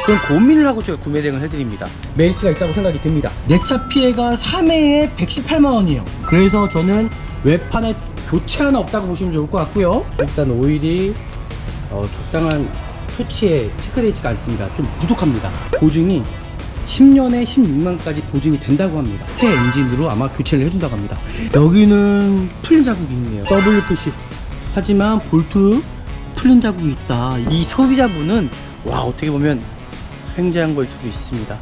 그런 고민을 하고 제가 구매 대행을 해드립니다. 메리트가 있다고 생각이 듭니다. 내 차 피해가 3회에 118만원이에요 그래서 저는 외판에 교체 하나 없다고 보시면 좋을 것 같고요. 일단 오일이 적당한 수치에 체크되어 않습니다. 좀 부족합니다. 보증이 10년에 16만까지 보증이 된다고 합니다. 새 엔진으로 아마 교체를 해준다고 합니다. 여기는 풀린 자국이 있네요. W 표시. 하지만 볼트 풀린 자국이 있다. 이 소비자분은 와, 어떻게 보면 횡재한 걸 수도 있습니다.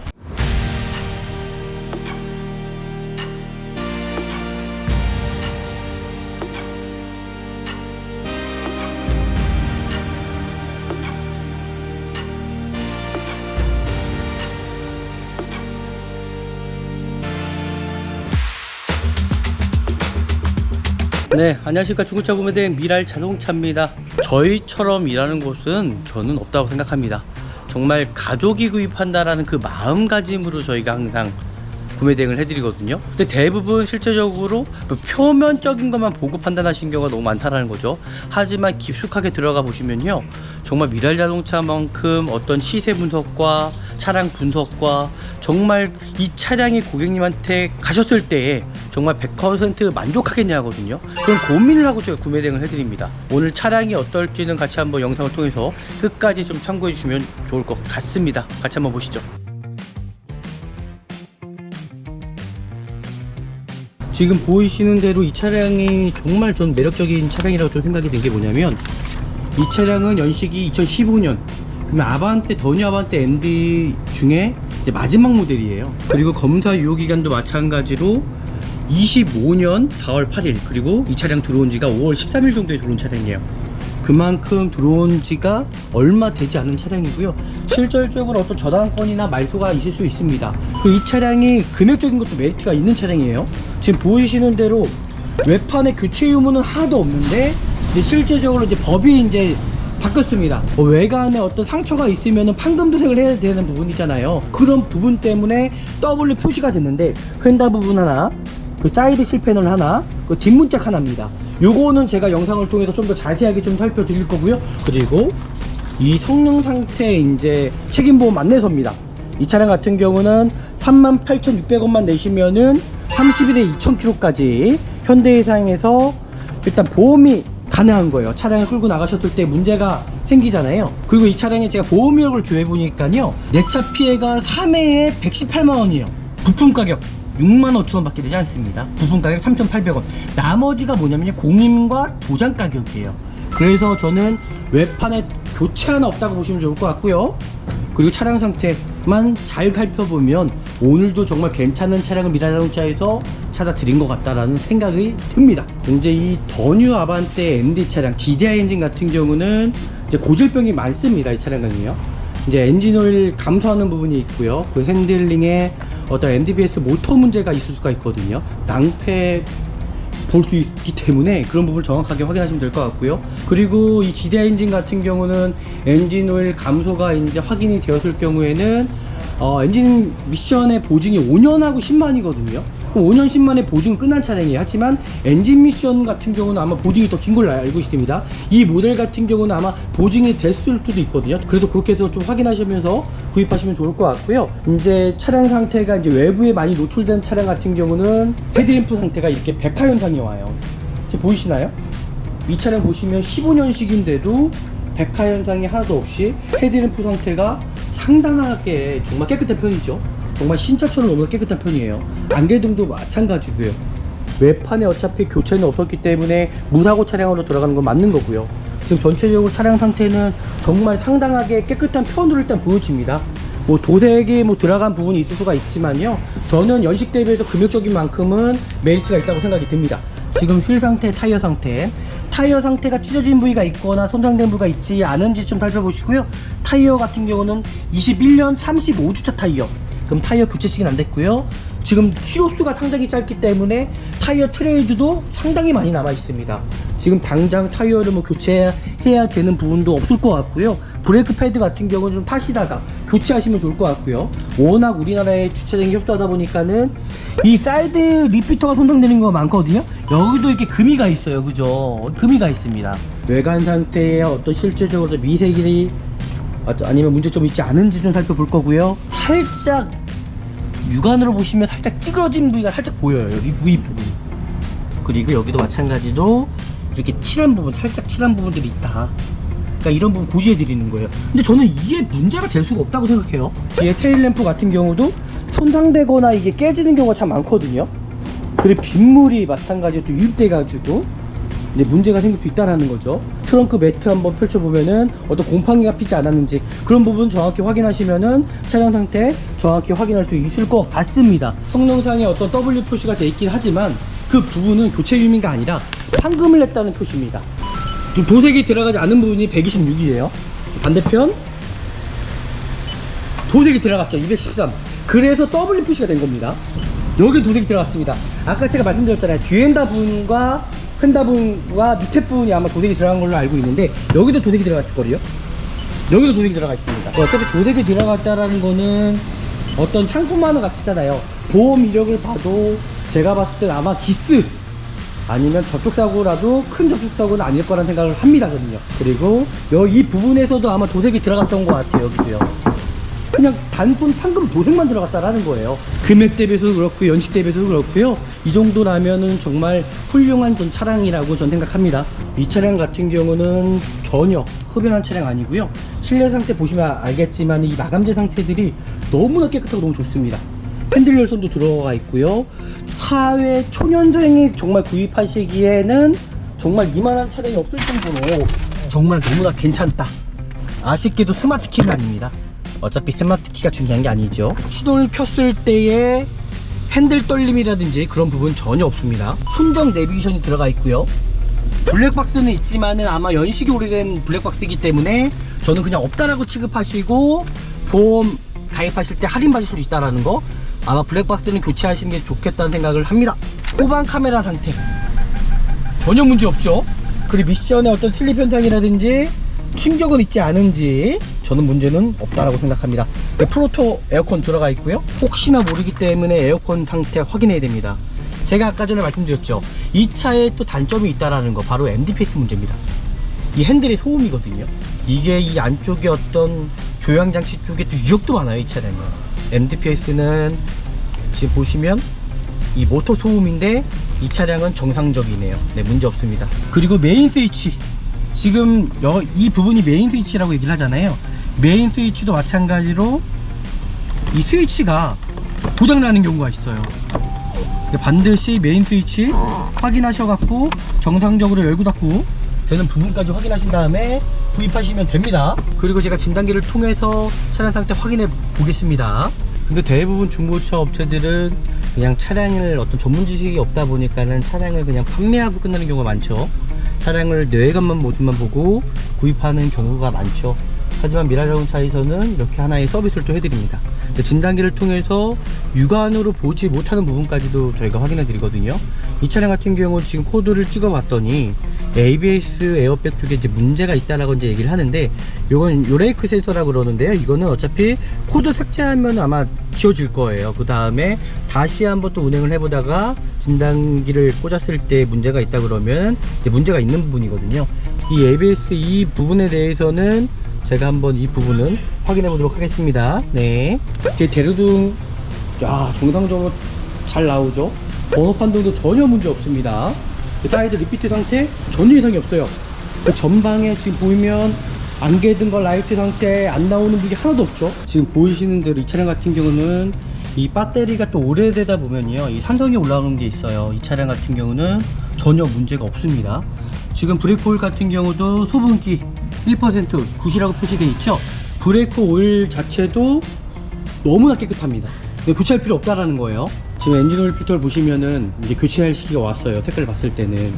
네, 안녕하십니까. 중고차 구매대행 미랄 자동차입니다. 저희처럼 일하는 곳은 저는 없다고 생각합니다. 정말 가족이 구입한다라는 그 마음가짐으로 저희가 항상 구매 대행을 해드리거든요. 근데 대부분 실제적으로 표면적인 것만 보고 판단하신 경우가 너무 많다라는 거죠. 하지만 깊숙하게 들어가 보시면요, 정말 미랄 자동차만큼 어떤 시세 분석과 차량 분석과 정말 이 차량이 고객님한테 가셨을 때에 정말 100% 만족하겠냐 하거든요. 그런 고민을 하고 제가 구매 대행을 해드립니다. 오늘 차량이 어떨지는 같이 한번 영상을 통해서 끝까지 좀 참고해 주시면 좋을 것 같습니다. 같이 한번 보시죠. 지금 보이시는 대로 이 차량이 정말 전 매력적인 차량이라고 좀 생각이 든 게 뭐냐면, 이 차량은 연식이 2015년, 그러면 아반떼, 더뉴 아반떼 MD 중에 이제 마지막 모델이에요. 그리고 검사 유효기간도 마찬가지로 25년 4월 8일, 그리고 이 차량 들어온 지가 5월 13일 정도에 들어온 차량이에요. 그만큼 들어온 지가 얼마 되지 않은 차량이고요. 실질적으로 어떤 저당권이나 말소가 있을 수 있습니다. 이 차량이 금액적인 것도 메리트가 있는 차량이에요. 지금 보이시는 대로 외판에 교체 유무는 하나도 없는데, 이제 실제적으로 이제 법이 이제 바뀌었습니다. 외관에 어떤 상처가 있으면 판금 도색을 해야 되는 부분이잖아요. 그런 부분 때문에 W 표시가 됐는데, 휀다 부분 하나, 그 사이드 실패널 하나, 그 뒷문짝 하나입니다. 요거는 제가 영상을 통해서 좀 더 자세하게 좀 살펴드릴 거고요. 그리고 이 성능 상태 이제 책임보험 안내서입니다. 이 차량 같은 경우는 38,600원만 내시면은 30일에 2,000km까지 현대해상에서 일단 보험이 가능한 거예요. 차량을 끌고 나가셨을 때 문제가 생기잖아요. 그리고 이 차량에 제가 보험 이력을 조회 보니까요, 내 차 피해가 3회에 118만원이에요 부품 가격 65,000원 밖에 되지 않습니다. 부품 가격 3,800원. 나머지가 뭐냐면요, 공임과 도장 가격이에요. 그래서 저는 외판에 교체 하나 없다고 보시면 좋을 것 같고요. 그리고 차량 상태만 잘 살펴보면 오늘도 정말 괜찮은 차량을 미랄 자동차에서 찾아 드린 것 같다라는 생각이 듭니다. 이제 이 더뉴 아반떼 MD 차량 GDI 엔진 같은 경우는 이제 고질병이 많습니다. 이 차량은요, 이제 엔진오일 감소하는 부분이 있고요. 그 핸들링에 어떤 NDBS 모터 문제가 있을 수가 있거든요. 낭패 볼 수 있기 때문에 그런 부분을 정확하게 확인하시면 될 것 같고요. 그리고 이 GDI 엔진 같은 경우는 엔진오일 감소가 이제 확인이 되었을 경우에는 엔진 미션의 보증이 5년하고 10만이거든요. 5년 10만의 보증은 끝난 차량이에요. 하지만 엔진 미션 같은 경우는 아마 보증이 더 긴 걸로 알고 있습니다. 이 모델 같은 경우는 아마 보증이 됐을 수도 있거든요. 그래서 그렇게 해서 좀 확인하시면서 구입하시면 좋을 것 같고요. 이제 차량 상태가 이제 외부에 많이 노출된 차량 같은 경우는 헤드램프 상태가 이렇게 백화 현상이 와요. 지금 보이시나요? 이 차량 보시면 15년식인데도 백화 현상이 하나도 없이 헤드램프 상태가 상당하게 정말 깨끗한 편이죠. 정말 신차처럼 너무 깨끗한 편이에요. 안개등도 마찬가지고요. 외판에 어차피 교체는 없었기 때문에 무사고 차량으로 들어가는 건 맞는 거고요. 지금 전체적으로 차량 상태는 정말 상당하게 깨끗한 편으로 일단 보여집니다. 뭐 도색이 뭐 들어간 부분이 있을 수가 있지만요, 저는 연식 대비해서 금액적인 만큼은 메리트가 있다고 생각이 듭니다. 지금 휠 상태, 타이어 상태가 찢어진 부위가 있거나 손상된 부위가 있지 않은지 좀 살펴보시고요. 타이어 같은 경우는 21년 35주차 타이어. 그럼 타이어 교체 시기는 안 됐고요. 지금 키로수가 상당히 짧기 때문에 타이어 트레이드도 상당히 많이 남아 있습니다. 지금 당장 타이어를 뭐 교체해야 되는 부분도 없을 것 같고요. 브레이크 패드 같은 경우는 좀 타시다가 교체하시면 좋을 것 같고요. 워낙 우리나라의 주차장이 협소하다 보니까는 이 사이드 리피터가 손상되는 거 많거든요. 여기도 이렇게 금이가 있어요. 그죠? 금이가 있습니다. 외관 상태에 어떤 실질적으로 미세길이 아니면 문제점이 있지 않은지 좀 살펴볼 거고요. 살짝 육안으로 보시면 살짝 찌그러진 부위가 살짝 보여요. 여기 부위 부분. 그리고 여기도 마찬가지로 이렇게 칠한 부분, 살짝 칠한 부분들이 있다. 그러니까 이런 부분 고지해 드리는 거예요. 근데 저는 이게 문제가 될 수가 없다고 생각해요. 뒤에 테일램프 같은 경우도 손상되거나 이게 깨지는 경우가 참 많거든요. 그리고 빗물이 마찬가지로 또 유입돼 가지고 이제 문제가 생길 수 있다는 거죠. 트렁크 매트 한번 펼쳐보면은 어떤 곰팡이가 피지 않았는지 그런 부분 정확히 확인하시면은 차량 상태 정확히 확인할 수 있을 것 같습니다. 성능상에 어떤 W 표시가 돼 있긴 하지만 그 부분은 교체 유의미가 아니라 판금을 냈다는 표시입니다. 도색이 들어가지 않은 부분이 126이에요. 반대편 도색이 들어갔죠. 213. 그래서 W 표시가 된 겁니다. 여기 도색이 들어갔습니다. 아까 제가 말씀드렸잖아요. 뒤엔다 부분과 펜다 부분과 밑에 부분이 아마 도색이 들어간 걸로 알고 있는데 여기도 도색이 들어갔을 거예요. 여기도 도색이 들어가 있습니다. 어차피 도색이 들어갔다라는 거는 어떤 상품만은 같이잖아요. 보험 이력을 봐도 제가 봤을 땐 아마 기스 아니면 접촉사고라도 큰 접촉사고는 아닐 거란 생각을 합니다. 저는요. 그리고 이 부분에서도 아마 도색이 들어갔던 것 같아요. 여기도요. 그냥 단순 판금 도색만 들어갔다라는 거예요. 금액 대비해서도 그렇고 연식 대비해서도 그렇고요. 이 정도라면은 정말 훌륭한 전 차량이라고 전 생각합니다. 이 차량 같은 경우는 전혀 흡연한 차량 아니고요. 실내 상태 보시면 알겠지만 이 마감재 상태들이 너무나 깨끗하고 너무 좋습니다. 핸들 열선도 들어가 있고요. 사회 초년생이 정말 구입하시기에는 정말 이만한 차량이 없을 정도로 정말 너무나 괜찮다. 아쉽게도 스마트 키는 아닙니다. 어차피 스마트 키가 중요한 게 아니죠. 시동을 켰을 때의 핸들 떨림이라든지 그런 부분 전혀 없습니다. 순정 내비게이션이 들어가 있고요. 블랙박스는 있지만은 아마 연식이 오래된 블랙박스이기 때문에 저는 그냥 없다라고 취급하시고 보험 가입하실 때 할인 받을 수 있다라는 거, 아마 블랙박스는 교체하시는 게 좋겠다는 생각을 합니다. 후방 카메라 상태 전혀 문제 없죠. 그리고 미션의 어떤 슬립 현상이라든지 충격은 있지 않은지 저는 문제는 없다라고 생각합니다. 프로토 에어컨 들어가 있고요. 혹시나 모르기 때문에 에어컨 상태 확인해야 됩니다. 제가 아까 전에 말씀드렸죠. 이 차에 또 단점이 있다라는 거, 바로 MDPS 문제입니다. 이 핸들이 소음이거든요. 이게 이 안쪽에 어떤 조향장치 쪽에 또 유역도 많아요. 이 차량은 MDPS는 지금 보시면 이 모터 소음인데 이 차량은 정상적이네요. 네, 문제 없습니다. 그리고 메인 스위치, 지금 이 부분이 메인 스위치라고 얘기를 하잖아요. 메인 스위치도 마찬가지로 이 스위치가 고장나는 경우가 있어요. 반드시 메인 스위치 확인하셔갖고 정상적으로 열고 닫고 되는 부분까지 확인하신 다음에 구입하시면 됩니다. 그리고 제가 진단기를 통해서 차량 상태 확인해 보겠습니다. 근데 대부분 중고차 업체들은 그냥 차량을 어떤 전문 지식이 없다 보니까는 차량을 그냥 판매하고 끝나는 경우가 많죠. 차량을 내외관만 모습만 보고 구입하는 경우가 많죠. 하지만 미라자동차에서는 이렇게 하나의 서비스를 또 해드립니다. 진단기를 통해서 육안으로 보지 못하는 부분까지도 저희가 확인해 드리거든요. 이 차량 같은 경우 지금 코드를 찍어 봤더니 ABS 에어백 쪽에 이제 문제가 있다라고 이제 얘기를 하는데, 요건 요레이크 센서라고 그러는데요. 이거는 어차피 코드 삭제하면 아마 지워질 거예요. 그 다음에 다시 한번 또 운행을 해보다가 진단기를 꽂았을 때 문제가 있다 그러면 이제 문제가 있는 부분이거든요. 이 ABS 이 부분에 대해서는 제가 한번 이 부분은 확인해 보도록 하겠습니다. 네, 대류등 정상적으로 잘 나오죠. 번호 판정도 전혀 문제 없습니다. 사이드 리피트 상태 전혀 이상이 없어요. 전방에 지금 보이면 안개 든 거 라이트 상태 안 나오는 부분이 하나도 없죠. 지금 보이시는 대로 이 차량 같은 경우는 이 배터리가 또 오래되다 보면요, 이 산성이 올라오는 게 있어요. 이 차량 같은 경우는 전혀 문제가 없습니다. 지금 브레이크 오일 같은 경우도 수분기 1% 굿이라고 표시되어 있죠. 브레이크 오일 자체도 너무나 깨끗합니다. 교체할 필요 없다라는 거예요. 지금 엔진 오일 필터를 보시면은 이제 교체할 시기가 왔어요. 색깔을 봤을 때는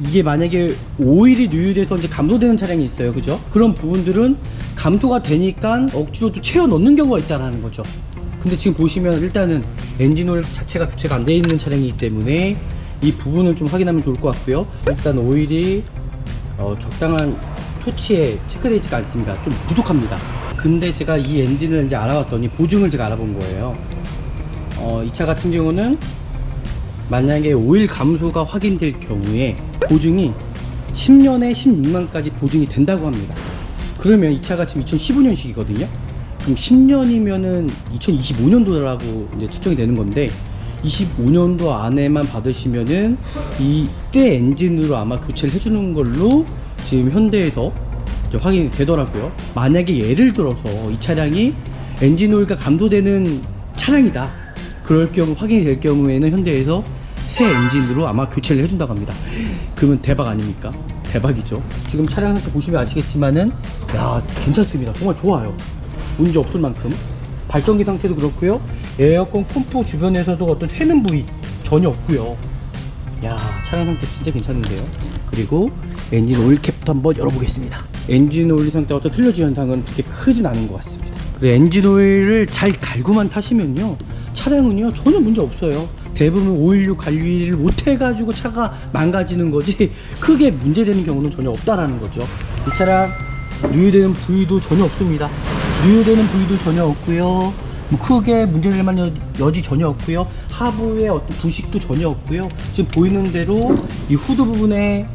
이게 만약에 오일이 누유돼서 이제 감소되는 차량이 있어요, 그죠? 그런 부분들은 감소가 되니까 억지로 또 채워 넣는 경우가 있다라는 거죠. 근데 지금 보시면 일단은 엔진 오일 자체가 교체가 안 돼 있는 차량이기 때문에 이 부분을 좀 확인하면 좋을 것 같고요. 일단 오일이 적당한 토치에 체크되어 있지가 않습니다. 좀 부족합니다. 근데 제가 이 엔진을 이제 알아봤더니 보증을 제가 알아본 거예요. 이 차 같은 경우는 만약에 오일 감소가 확인될 경우에 보증이 10년에 16만까지 보증이 된다고 합니다. 그러면 이 차가 지금 2015년식이거든요. 그럼 10년이면은 2025년도라고 이제 측정이 되는 건데 25년도 안에만 받으시면은 이때 엔진으로 아마 교체를 해주는 걸로 지금 현대에서 이제 확인이 되더라고요. 만약에 예를 들어서 이 차량이 엔진 오일과 감도되는 차량이다, 그럴 경우 확인이 될 경우에는 현대에서 새 엔진으로 아마 교체를 해준다고 합니다. 그러면 대박 아닙니까? 대박이죠. 지금 차량 상태 보시면 아시겠지만은 야, 괜찮습니다. 정말 좋아요. 문제 없을 만큼. 발전기 상태도 그렇고요. 에어컨 콤포 주변에서도 어떤 새는 부위 전혀 없고요. 야, 차량 상태 진짜 괜찮은데요. 그리고 엔진 오일 캡도 한번 열어보겠습니다. 엔진 오일 상태가 어떤 틀려진 현상은 그렇게 크진 않은 것 같습니다. 그리고 엔진 오일을 잘 갈고만 타시면요, 차량은요 전혀 문제 없어요. 대부분 오일류 관리를 못해가지고 차가 망가지는 거지 크게 문제되는 경우는 전혀 없다라는 거죠. 이 차량 누유되는 부위도 전혀 없습니다. 누유되는 부위도 전혀 없고요. 뭐 크게 문제될 만한 여지 전혀 없고요. 하부에 어떤 부식도 전혀 없고요. 지금 보이는 대로 이 후드 부분에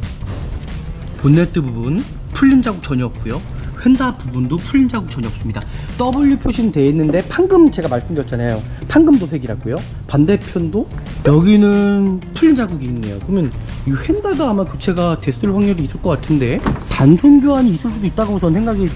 본네트 부분 풀린 자국 전혀 없고요. 휀다 부분도 풀린 자국 전혀 없습니다. W 표시는 되어 있는데 판금, 제가 말씀드렸잖아요, 판금 도색이라고요. 반대편도 여기는 풀린 자국이 있네요. 그러면 이 휀다가 아마 교체가 됐을 확률이 있을 것 같은데 단순 교환이 있을 수도 있다고 저는 생각이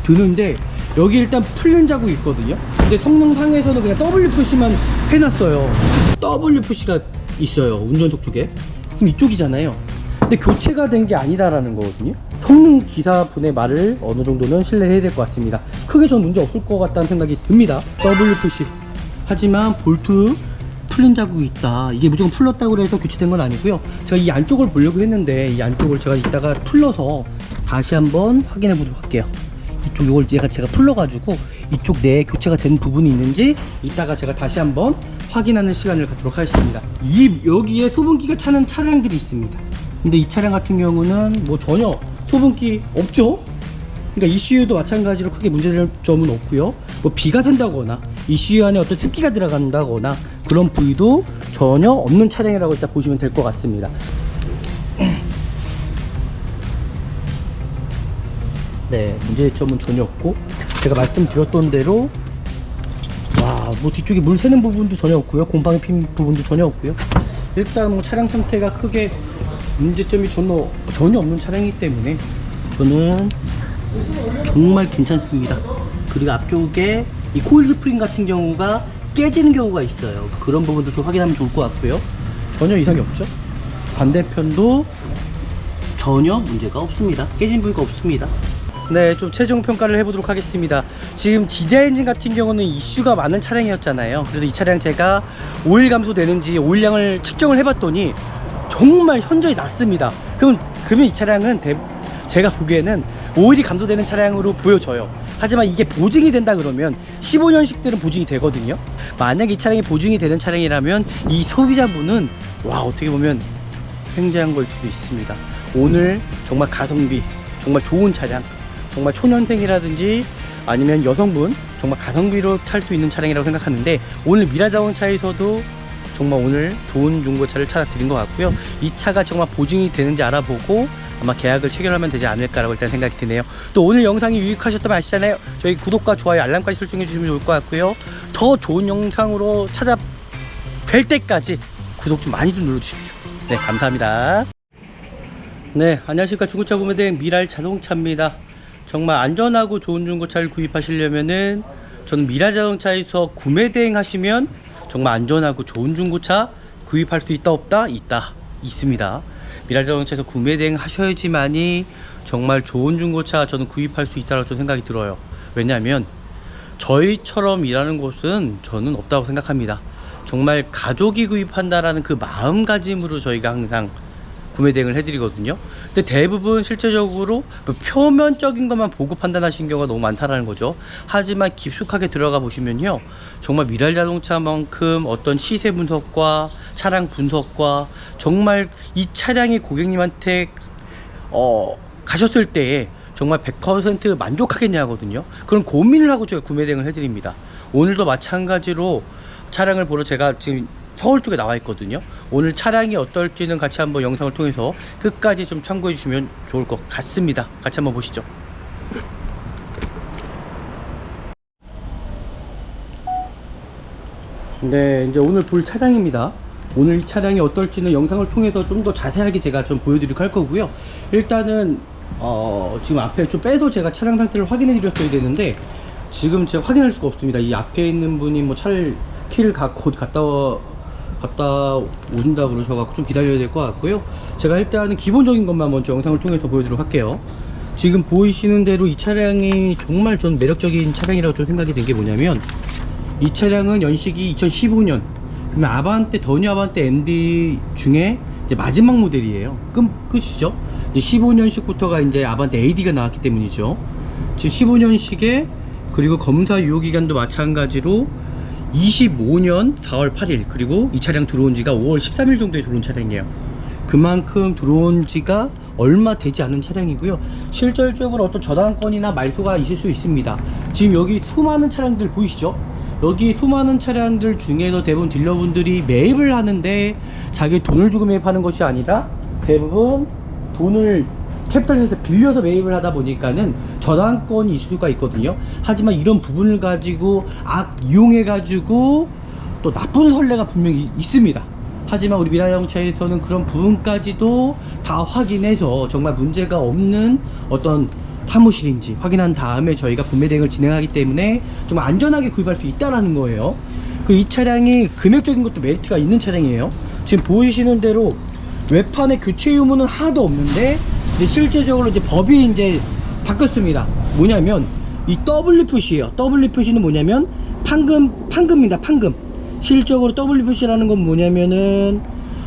드는데, 여기 일단 풀린 자국이 있거든요. 근데 성능상에서는 그냥 W 표시만 해놨어요. W 표시가 있어요, 운전석 쪽에. 그럼 이쪽이잖아요. 근데 교체가 된 게 아니다라는 거거든요. 성능 기사분의 말을 어느 정도는 신뢰해야 될 것 같습니다. 크게 전 문제 없을 것 같다는 생각이 듭니다. W 표시. 하지만 볼트 풀린 자국이 있다. 이게 무조건 풀렸다고 해서 교체된 건 아니고요. 제가 이 안쪽을 보려고 했는데 이 안쪽을 제가 이따가 풀러서 다시 한번 확인해 보도록 할게요. 이쪽 이걸 제가 풀러가지고 이쪽 내에 교체가 된 부분이 있는지 이따가 제가 다시 한번 확인하는 시간을 갖도록 하겠습니다. 여기에 소분기가 차는 차량들이 있습니다. 근데 이 차량 같은 경우는 뭐 전혀 소분기 없죠. 그러니까 ECU도 마찬가지로 크게 문제될 점은 없고요. 뭐 비가 샌다거나 ECU 안에 어떤 습기가 들어간다거나 그런 부위도 전혀 없는 차량이라고 일단 보시면 될 것 같습니다. 네, 문제점은 전혀 없고, 제가 말씀드렸던 대로 뭐 뒤쪽에 물 새는 부분도 전혀 없고요. 곰팡이 핀 부분도 전혀 없고요. 일단 뭐 차량 상태가 크게 문제점이 전혀 없는 차량이기 때문에 저는 정말 괜찮습니다. 그리고 앞쪽에 이 코일 스프링 같은 경우가 깨지는 경우가 있어요. 그런 부분도 좀 확인하면 좋을 것 같고요. 전혀 이상이 없죠. 반대편도 전혀 문제가 없습니다. 깨진 부위가 없습니다. 네, 좀 최종 평가를 해보도록 하겠습니다. 지금 GDI 엔진 같은 경우는 이슈가 많은 차량이었잖아요. 그래서 이 차량 제가 오일 감소되는지 오일량을 측정을 해봤더니 정말 현저히 낮습니다. 그러면 이 차량은 제가 보기에는 오일이 감소되는 차량으로 보여져요. 하지만 이게 보증이 된다 그러면 15년식들은 보증이 되거든요. 만약 이 차량이 보증이 되는 차량이라면 이 소비자분은 어떻게 보면 횡재한 걸 수도 있습니다. 오늘 정말 가성비, 정말 좋은 차량, 정말 초년생이라든지 아니면 여성분 정말 가성비로 탈 수 있는 차량이라고 생각하는데, 오늘 미라자동차에서도 정말 오늘 좋은 중고차를 찾아드린 것 같고요. 이 차가 정말 보증이 되는지 알아보고 아마 계약을 체결하면 되지 않을까라고 일단 생각이 드네요. 또 오늘 영상이 유익하셨다면 아시잖아요. 저희 구독과 좋아요, 알람까지 설정해 주시면 좋을 것 같고요. 더 좋은 영상으로 찾아뵐 때까지 구독 좀 많이 좀 눌러주십시오. 네, 감사합니다. 네, 안녕하십니까. 중고차 구매대행 미랄자동차입니다. 정말 안전하고 좋은 중고차를 구입하시려면은 저는 미라자동차에서 구매대행 하시면 정말 안전하고 좋은 중고차 구입할 수 있다 없다? 있습니다. 미라자동차에서 구매대행 하셔야지만이 정말 좋은 중고차 저는 구입할 수 있다고 저는 생각이 들어요. 왜냐하면 저희처럼 일하는 곳은 저는 없다고 생각합니다. 정말 가족이 구입한다라는 그 마음가짐으로 저희가 항상 구매 대행을 해드리거든요. 근데 대부분 실제적으로 표면적인 것만 보고 판단하시는 경우가 너무 많다라는 거죠. 하지만 깊숙하게 들어가 보시면요, 정말 미랄자동차만큼 어떤 시세 분석과 차량 분석과 정말 이 차량이 고객님한테 가셨을 때에 정말 100% 만족하겠냐 하거든요. 그런 고민을 하고 제가 구매 대행을 해드립니다. 오늘도 마찬가지로 차량을 보러 제가 지금 서울 쪽에 나와 있거든요. 오늘 차량이 어떨지는 같이 한번 영상을 통해서 끝까지 좀 참고해 주시면 좋을 것 같습니다. 같이 한번 보시죠. 네, 이제 오늘 볼 차량입니다. 오늘 이 차량이 어떨지는 영상을 통해서 좀 더 자세하게 제가 좀 보여드리도록 할 거고요. 일단은 지금 앞에 좀 빼서 제가 차량 상태를 확인해 드렸어야 되는데 지금 제가 확인할 수가 없습니다. 이 앞에 있는 분이 뭐 차를 키를 갖고 어디 갔다 오신다 그러셔가지고 좀 기다려야 될 것 같고요. 제가 일단은 기본적인 것만 먼저 영상을 통해서 보여드리도록 할게요. 지금 보이시는 대로 이 차량이 정말 좀 매력적인 차량이라고 좀 생각이 된 게 뭐냐면, 이 차량은 연식이 2015년, 그러면 아반떼, 더뉴 아반떼 MD 중에 이제 마지막 모델이에요. 끝이죠. 이제 15년식부터가 이제 아반떼 AD가 나왔기 때문이죠. 지금 15년식에, 그리고 검사 유효기간도 마찬가지로 25년 4월 8일, 그리고 이 차량 들어온 지가 5월 13일 정도에 들어온 차량이에요. 그만큼 들어온 지가 얼마 되지 않은 차량이고요. 실질적으로 어떤 저당권이나 말소가 있을 수 있습니다. 지금 여기 수많은 차량들 보이시죠? 여기 수많은 차량들 중에서 대부분 딜러분들이 매입을 하는데 자기 돈을 주고 매입하는 것이 아니라 대부분 돈을 캐피탈에서 빌려서 매입을 하다 보니까는 저당권이 있을 수가 있거든요. 하지만 이런 부분을 가지고 이용해 가지고 또 나쁜 선례가 분명히 있습니다. 하지만 우리 미라자동차에서는 그런 부분까지도 다 확인해서 정말 문제가 없는 어떤 사무실인지 확인한 다음에 저희가 구매 대행을 진행하기 때문에 좀 안전하게 구입할 수 있다라는 거예요. 이 차량이 금액적인 것도 메리트가 있는 차량이에요. 지금 보이시는 대로 외판에 교체 유무는 하나도 없는데, 근데 실제적으로 이제 법이 이제 바뀌었습니다. 뭐냐면 이 W 표시예요. W 표시는 뭐냐면 판금입니다. 판금. 실적으로 W 표시라는 건 뭐냐면은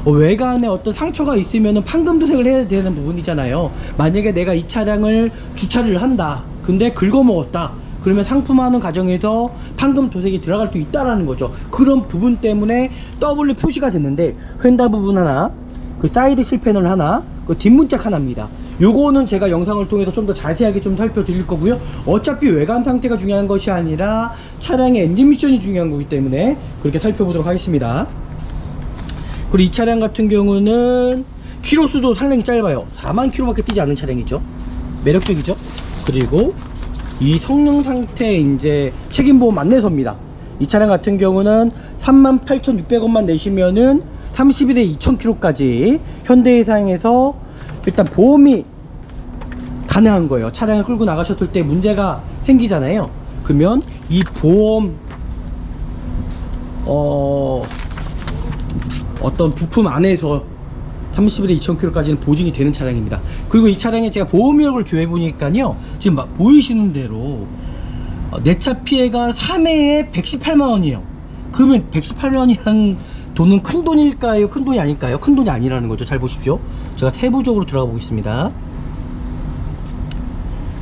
외관에 어떤 상처가 있으면은 판금 도색을 해야 되는 부분이잖아요. 만약에 내가 이 차량을 주차를 한다, 근데 긁어먹었다, 그러면 상품하는 과정에서 판금 도색이 들어갈 수 있다라는 거죠. 그런 부분 때문에 W 표시가 됐는데, 휀다 부분 하나, 그 사이드 실패널 하나, 그 뒷문짝 하나입니다. 요거는 제가 영상을 통해서 좀 더 자세하게 좀 살펴드릴 거고요. 어차피 외관 상태가 중요한 것이 아니라 차량의 엔진 미션이 중요한 거기 때문에 그렇게 살펴보도록 하겠습니다. 그리고 이 차량 같은 경우는 키로수도 상당히 짧아요. 4만 킬로밖에 뛰지 않은 차량이죠. 매력적이죠. 그리고 이 성능 상태 이제 책임보험 안내서입니다. 이 차량 같은 경우는 38,600원만 내시면은 30일에 2,000km까지 현대해상에서 일단 보험이 가능한 거예요. 차량을 끌고 나가셨을 때 문제가 생기잖아요. 그러면 이 보험 어떤 부품 안에서 30일에 2,000km까지는 보증이 되는 차량입니다. 그리고 이 차량에 제가 보험 이력을 조회 보니까요, 지금 보이시는 대로 내 차 피해가 3회에 118만원이에요 그러면 118만원이라는 돈은 큰 돈일까요? 큰 돈이 아닐까요? 큰 돈이 아니라는 거죠. 잘 보십시오. 제가 세부적으로 들어가 보겠습니다.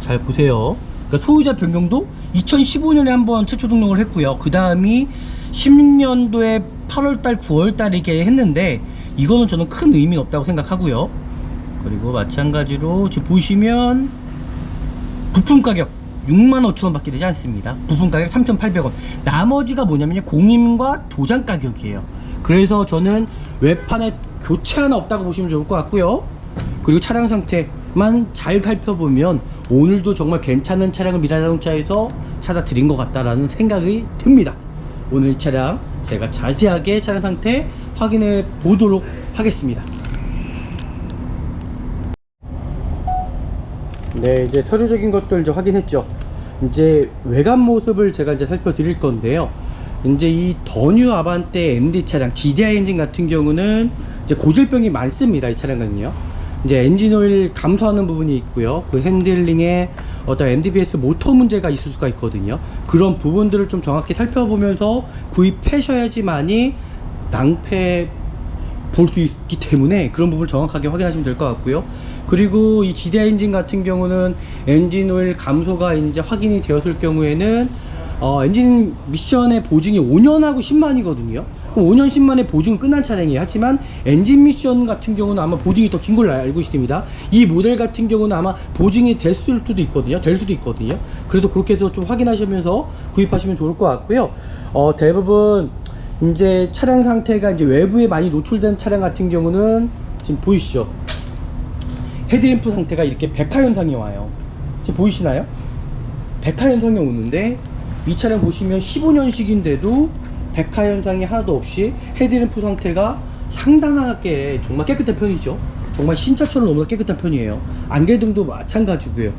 잘 보세요. 그러니까 소유자 변경도 2015년에 한번 최초 등록을 했고요. 그 다음이 16년도에 8월달 9월달 이렇게 했는데, 이거는 저는 큰 의미는 없다고 생각하고요. 그리고 마찬가지로 지금 보시면 부품 가격 65,000원 밖에 되지 않습니다. 부품 가격 3,800원. 나머지가 뭐냐면요, 공임과 도장 가격이에요. 그래서 저는 외판에 교체 하나 없다고 보시면 좋을 것 같고요. 그리고 차량 상태만 잘 살펴보면 오늘도 정말 괜찮은 차량을 미라자동차에서 찾아드린 것 같다라는 생각이 듭니다. 오늘 이 차량 제가 자세하게 차량 상태 확인해 보도록 하겠습니다. 네, 이제 서류적인 것들 이제 확인했죠. 이제 외관 모습을 제가 이제 살펴드릴 건데요. 이제 이 더뉴 아반떼 MD 차량 GDI 엔진 같은 경우는 이제 고질병이 많습니다. 이 차량은요. 이제 엔진 오일 감소하는 부분이 있고요. 그 핸들링에 어떤 MDBS 모터 문제가 있을 수가 있거든요. 그런 부분들을 좀 정확히 살펴보면서 구입하셔야지만이 낭패 볼 수 있기 때문에 그런 부분을 정확하게 확인하시면 될 것 같고요. 그리고 이 GDI 엔진 같은 경우는 엔진 오일 감소가 이제 확인이 되었을 경우에는 엔진 미션의 보증이 5년하고 10만이거든요. 그럼 5년 10만의 보증은 끝난 차량이에요. 하지만 엔진 미션 같은 경우는 아마 보증이 더 긴 걸로 알고 있습니다. 이 모델 같은 경우는 아마 보증이 될 수도 있거든요. 그래서 그렇게 해서 좀 확인하시면서 구입하시면 좋을 것 같고요. 대부분 이제 차량 상태가 이제 외부에 많이 노출된 차량 같은 경우는 지금 보이시죠? 헤드램프 상태가 이렇게 백화 현상이 와요. 지금 보이시나요? 백화 현상이 오는데 이 차량 보시면 15년식인데도 백화 현상이 하나도 없이 헤드램프 상태가 상당하게 정말 깨끗한 편이죠. 정말 신차처럼 너무나 깨끗한 편이에요. 안개등도 마찬가지고요.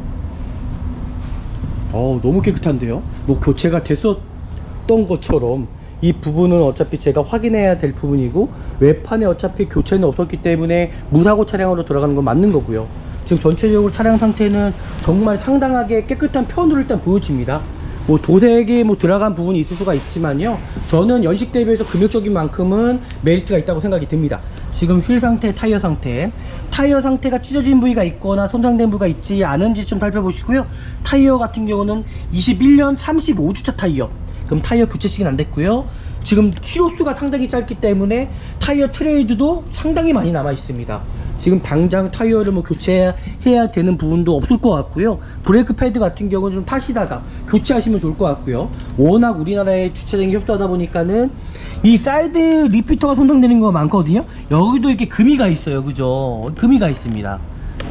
너무 깨끗한데요. 뭐 교체가 됐었던 것처럼 이 부분은 어차피 제가 확인해야 될 부분이고, 외판에 어차피 교체는 없었기 때문에 무사고 차량으로 들어가는 건 맞는 거고요. 지금 전체적으로 차량 상태는 정말 상당하게 깨끗한 편으로 일단 보여집니다. 뭐 도색이 뭐 들어간 부분이 있을 수가 있지만요, 저는 연식 대비해서 금액적인 만큼은 메리트가 있다고 생각이 듭니다. 지금 휠 상태, 타이어 상태가 찢어진 부위가 있거나 손상된 부위가 있지 않은지 좀 살펴보시고요. 타이어 같은 경우는 21년 35주차 타이어, 그럼 타이어 교체 시기는 안 됐고요. 지금 키로수가 상당히 짧기 때문에 타이어 트레이드도 상당히 많이 남아 있습니다. 지금 당장 타이어를 뭐 교체해야 되는 부분도 없을 것 같고요. 브레이크 패드 같은 경우는 좀 타시다가 교체하시면 좋을 것 같고요. 워낙 우리나라의 주차장이 협소하다 보니까는 이 사이드 리피터가 손상되는 거 많거든요. 여기도 이렇게 금이가 있어요, 그죠? 금이가 있습니다.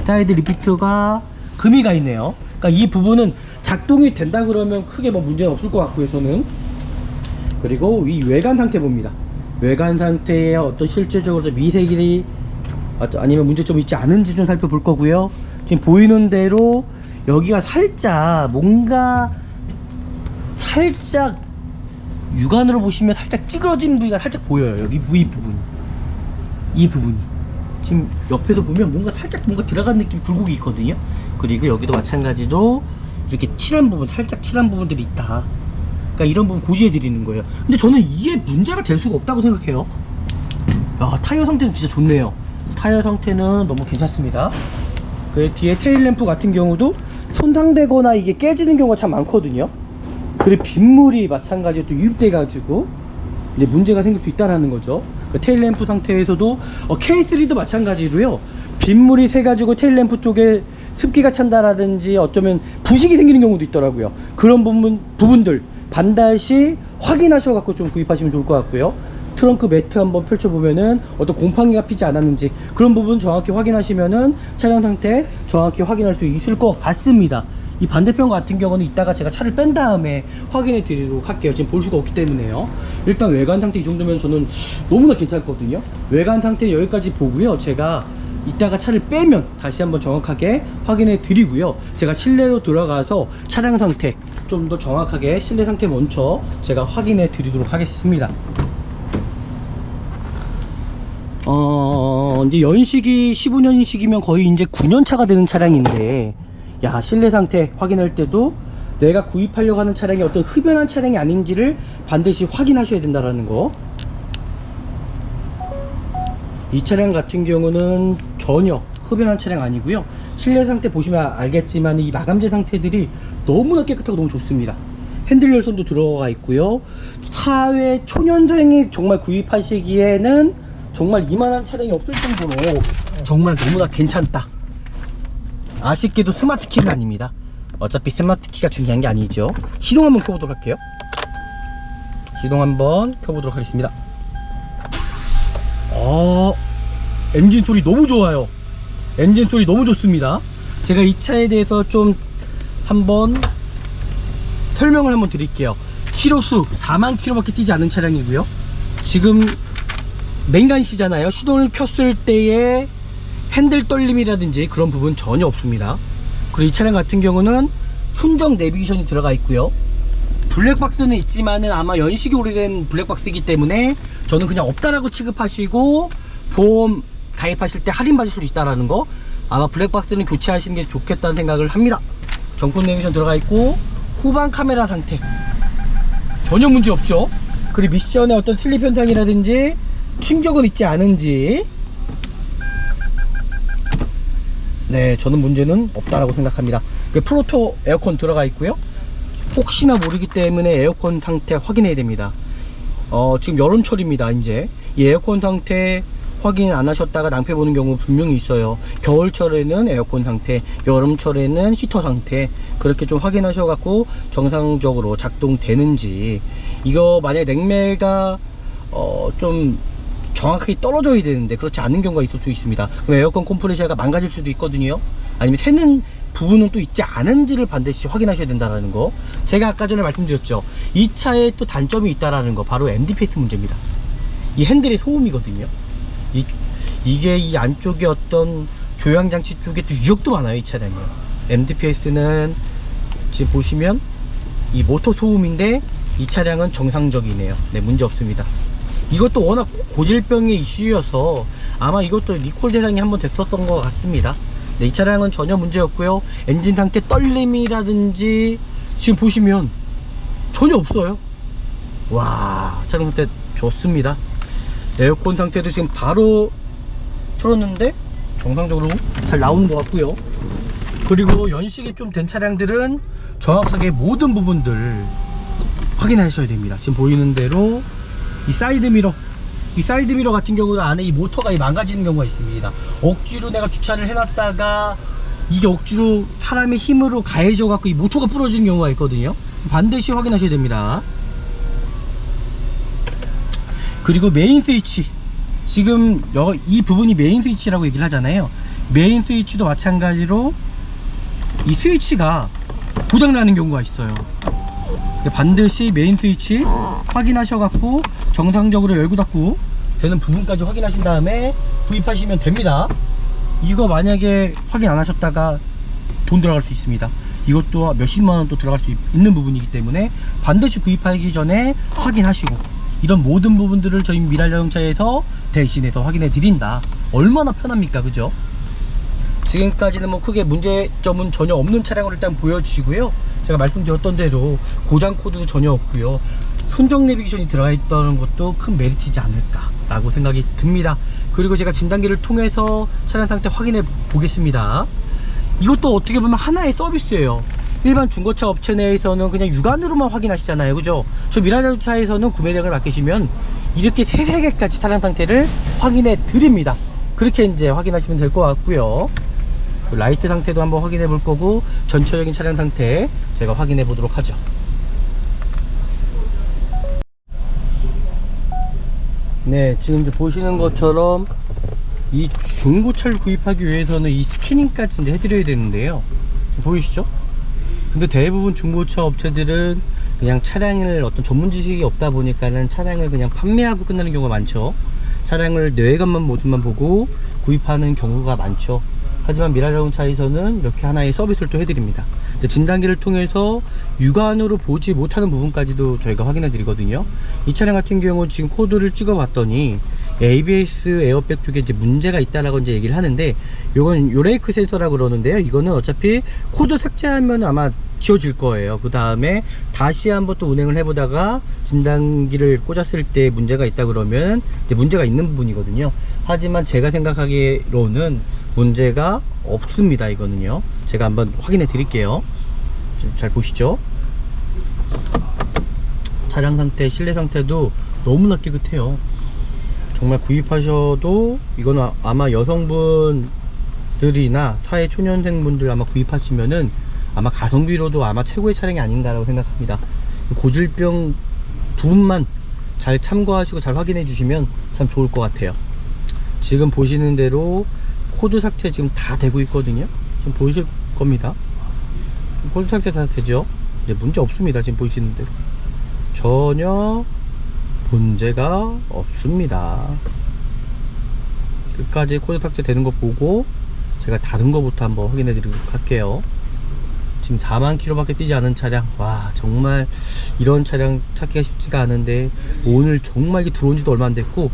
사이드 리피터가 금이가 있네요. 그러니까 이 부분은 작동이 된다 그러면 크게 뭐 문제는 없을 것 같고요, 저는. 그리고 이 외관 상태 봅니다. 외관 상태에 어떤 실질적으로 미세길이 아니면 문제점이 있지 않은지 좀 살펴볼 거고요. 지금 보이는 대로 여기가 살짝 뭔가 살짝 육안으로 보시면 살짝 찌그러진 부위가 살짝 보여요. 여기 이 부분이 지금 옆에서 보면 뭔가 살짝 뭔가 들어간 느낌, 굴곡이 있거든요. 그리고 여기도 마찬가지로 이렇게 살짝 칠한 부분들이 있다. 그러니까 이런 부분 고지해 드리는 거예요. 근데 저는 이게 문제가 될 수가 없다고 생각해요. 야, 타이어 상태는 진짜 좋네요. 타이어 상태는 너무 괜찮습니다. 그 뒤에 테일램프 같은 경우도 손상되거나 이게 깨지는 경우가 참 많거든요. 그리고 빗물이 마찬가지로 또 유입돼 가지고 이제 문제가 생길 수 있다는 거죠. 그 테일램프 상태에서도 K3도 마찬가지로요, 빗물이 새 가지고 테일램프 쪽에 습기가 찬다라든지 어쩌면 부식이 생기는 경우도 있더라고요. 그런 부분들 반드시 확인하셔 갖고 좀 구입하시면 좋을 것 같고요. 트렁크 매트 한번 펼쳐보면은 어떤 곰팡이가 피지 않았는지 그런 부분 정확히 확인하시면은 차량 상태 정확히 확인할 수 있을 것 같습니다. 이 반대편 같은 경우는 이따가 제가 차를 뺀 다음에 확인해 드리도록 할게요. 지금 볼 수가 없기 때문에요. 일단 외관 상태 이 정도면 저는 너무나 괜찮거든요. 외관 상태 여기까지 보고요. 제가 이따가 차를 빼면 다시 한번 정확하게 확인해 드리고요. 제가 실내로 들어가서 차량 상태 좀 더 정확하게 실내 상태 먼저 제가 확인해 드리도록 하겠습니다. 이제 연식이 15년식이면 거의 이제 9년차가 되는 차량인데, 야, 실내 상태 확인할 때도 내가 구입하려고 하는 차량이 어떤 흡연한 차량이 아닌지를 반드시 확인하셔야 된다는 거. 이 차량 같은 경우는 전혀 흡연한 차량 아니고요. 실내 상태 보시면 알겠지만 이 마감재 상태들이 너무나 깨끗하고 너무 좋습니다. 핸들 열선도 들어가 있고요. 사회 초년생이 정말 구입하시기에는 정말 이만한 차량이 없을 정도로 정말 너무나 괜찮다. 아쉽게도 스마트키는 아닙니다. 어차피 스마트키가 중요한 게 아니죠. 시동 한번 켜보도록 할게요. 시동 한번 켜보도록 하겠습니다. 엔진 소리 너무 좋아요. 엔진 소리 너무 좋습니다. 제가 이 차에 대해서 좀 한번 설명을 한번 드릴게요. 키로수 4만 킬로밖에 뛰지 않은 차량이고요. 지금 냉간시잖아요. 시동을 켰을 때의 핸들 떨림이라든지 그런 부분 전혀 없습니다. 그리고 이 차량 같은 경우는 순정 내비게이션이 들어가 있고요. 블랙박스는 있지만은 아마 연식이 오래된 블랙박스이기 때문에 저는 그냥 없다라고 취급하시고 보험 가입하실 때 할인 받을 수도 있다라는 거, 아마 블랙박스는 교체하시는 게 좋겠다는 생각을 합니다. 정품 내비게이션 들어가 있고 후방 카메라 상태 전혀 문제 없죠. 그리고 미션의 어떤 슬립 현상이라든지 충격은 있지 않은지, 네, 저는 문제는 없다라고 생각합니다. 그 프로토 에어컨 들어가 있고요. 혹시나 모르기 때문에 에어컨 상태 확인해야 됩니다. 지금 여름철입니다. 이제 이 에어컨 상태 확인 안 하셨다가 낭패 보는 경우 분명히 있어요. 겨울철에는 에어컨 상태, 여름철에는 히터 상태, 그렇게 좀 확인하셔 갖고 정상적으로 작동되는지. 이거 만약에 냉매가 좀 정확하게 떨어져야 되는데 그렇지 않은 경우가 있을 수 있습니다. 그럼 에어컨 컴프레셔가 망가질 수도 있거든요. 아니면 새는 부분은 또 있지 않은지를 반드시 확인하셔야 된다는 거. 제가 아까 전에 말씀드렸죠. 이 차에 또 단점이 있다라는 거, 바로 MDPS 문제입니다. 이 핸들의 소음이거든요. 이게 이 안쪽에 어떤 조향장치 쪽에 또 유역도 많아요, 이 차량이요. MDPS는 지금 보시면 이 모터 소음인데 이 차량은 정상적이네요. 네, 문제 없습니다. 이것도 워낙 고질병의 이슈여서 아마 이것도 리콜 대상이 한번 됐었던 것 같습니다. 네, 이 차량은 전혀 문제 없고요. 엔진 상태 떨림이라든지 지금 보시면 전혀 없어요. 와, 차량 상태 좋습니다. 에어컨 상태도 지금 바로 틀었는데 정상적으로 잘 나오는 것 같고요. 그리고 연식이 좀 된 차량들은 정확하게 모든 부분들 확인하셔야 됩니다. 지금 보이는 대로 이 사이드 미러 같은 경우는 안에 이 모터가 망가지는 경우가 있습니다. 억지로 내가 주차를 해놨다가 이게 억지로 사람의 힘으로 가해져 갖고 이 모터가 부러지는 경우가 있거든요. 반드시 확인하셔야 됩니다. 그리고 메인 스위치, 지금 이 부분이 메인 스위치라고 얘기를 하잖아요. 메인 스위치도 마찬가지로 이 스위치가 고장나는 경우가 있어요. 반드시 메인 스위치 확인하셔갖고 정상적으로 열고 닫고 되는 부분까지 확인하신 다음에 구입하시면 됩니다. 이거 만약에 확인 안 하셨다가 돈 들어갈 수 있습니다. 이것도 몇십만원 또 들어갈 수 있는 부분이기 때문에 반드시 구입하기 전에 확인하시고, 이런 모든 부분들을 저희 미랄자동차에서 대신해서 확인해 드린다. 얼마나 편합니까, 그죠? 지금까지는 뭐 크게 문제점은 전혀 없는 차량을 일단 보여주시고요. 제가 말씀드렸던 대로 고장 코드도 전혀 없고요. 순정 내비게이션이 들어가 있다는 것도 큰 메리트이지 않을까 라고 생각이 듭니다. 그리고 제가 진단기를 통해서 차량 상태 확인해 보겠습니다. 이것도 어떻게 보면 하나의 서비스예요. 일반 중고차 업체 내에서는 그냥 육안으로만 확인하시잖아요, 그죠? 저 미라자동차에서는 구매량을 맡기시면 이렇게 세세 개까지 차량 상태를 확인해 드립니다. 그렇게 이제 확인하시면 될 것 같고요. 라이트 상태도 한번 확인해 볼 거고, 전체적인 차량 상태 제가 확인해 보도록 하죠. 네, 지금 이제 보시는 것처럼 이 중고차를 구입하기 위해서는 이 스캐닝까지 이제 해드려야 되는데요. 지금 보이시죠? 근데 대부분 중고차 업체들은 그냥 차량을 어떤 전문 지식이 없다 보니까는 차량을 그냥 판매하고 끝나는 경우가 많죠. 차량을 내외관만 모습만 보고 구입하는 경우가 많죠. 하지만 미라자동차에서는 이렇게 하나의 서비스를 또 해드립니다. 진단기를 통해서 육안으로 보지 못하는 부분까지도 저희가 확인해 드리거든요. 이 차량 같은 경우 지금 코드를 찍어 봤더니 ABS 에어백 쪽에 이제 문제가 있다라고 이제 얘기를 하는데, 요건 요레이크 센서라고 그러는데요. 이거는 어차피 코드 삭제하면 아마 지워질 거예요. 그 다음에 다시 한번 또 운행을 해보다가 진단기를 꽂았을 때 문제가 있다 그러면 이제 문제가 있는 부분이거든요. 하지만 제가 생각하기로는 문제가 없습니다. 이거는요, 제가 한번 확인해 드릴게요. 잘 보시죠. 차량 상태, 실내 상태도 너무나 깨끗해요. 정말 구입하셔도, 이거는 아마 여성분들이나 사회 초년생분들 아마 구입하시면은 아마 가성비로도 아마 최고의 차량이 아닌가라고 생각합니다. 고질병 부분만 잘 참고하시고 잘 확인해 주시면 참 좋을 것 같아요. 지금 보시는 대로 코드 삭제 지금 다 되고 있거든요. 지금 보실 겁니다. 코드 삭제 다 되죠. 이제 문제 없습니다. 지금 보시는 대로 전혀 문제가 없습니다. 끝까지 코드 삭제 되는 거 보고 제가 다른 거부터 한번 확인해 드리도록 할게요. 지금 4만 킬로밖에 뛰지 않은 차량, 와 정말 이런 차량 찾기가 쉽지가 않은데, 오늘 정말 이게 들어온 지도 얼마 안 됐고,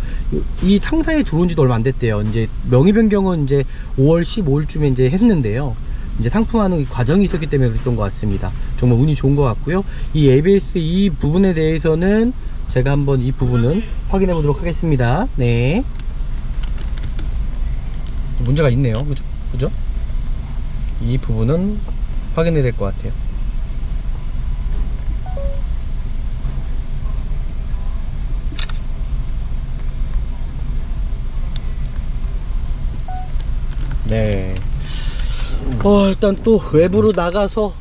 이 상사에 들어온 지도 얼마 안 됐대요. 이제 명의 변경은 이제 5월 15일쯤에 이제 했는데요. 이제 상품화하는 과정이 있었기 때문에 그랬던 것 같습니다. 정말 운이 좋은 것 같고요. 이 ABS 이 부분에 대해서는 제가 한번 이 부분은 확인해 보도록 하겠습니다. 네, 문제가 있네요. 그죠? 이 부분은 확인해야 될 것 같아요. 네. 일단 또 외부로 나가서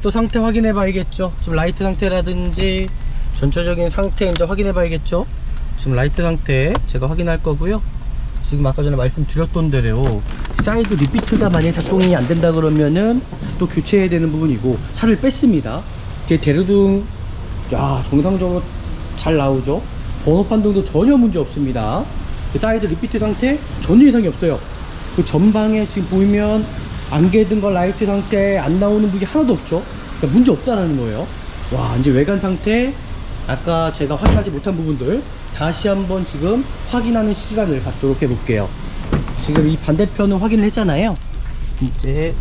또 상태 확인해 봐야겠죠. 지금 라이트 상태라든지 전체적인 상태 이제 확인해 봐야겠죠. 지금 라이트 상태 제가 확인할 거고요. 지금 아까 전에 말씀드렸던 대로 사이드 리피트가 만약에 작동이 안 된다 그러면은 또 교체해야 되는 부분이고, 차를 뺐습니다. 제 대로등, 야, 정상적으로 잘 나오죠. 번호 판정도 전혀 문제 없습니다. 사이드 리피트 상태 전혀 이상이 없어요. 그 전방에 지금 보이면 안개 든 거 라이트 상태 안 나오는 부분이 하나도 없죠. 그러니까 문제 없다라는 거예요. 와, 이제 외관 상태, 아까 제가 확인하지 못한 부분들 다시 한번 지금 확인하는 시간을 갖도록 해볼게요. 지금 이 반대편을 확인을 했잖아요. 이제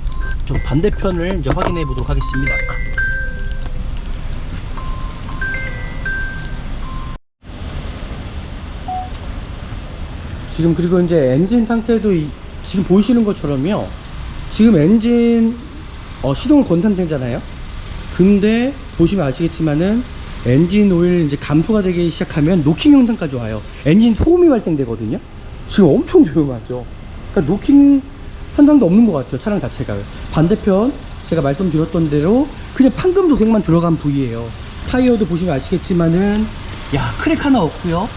좀 반대편을 이제 확인해 보도록 하겠습니다. 지금 그리고 이제 엔진 상태도 지금 보이시는 것처럼요, 지금 엔진 시동을 건 상태잖아요. 근데 보시면 아시겠지만은 엔진 오일 이제 감소가 되기 시작하면 노킹 현상까지 와요. 엔진 소음이 발생되거든요. 지금 엄청 조용하죠. 그러니까 노킹 현상도 없는 것 같아요, 차량 자체가. 반대편 제가 말씀드렸던 대로 그냥 판금 도색만 들어간 부위예요. 타이어도 보시면 아시겠지만은, 야, 크랙 하나 없고요,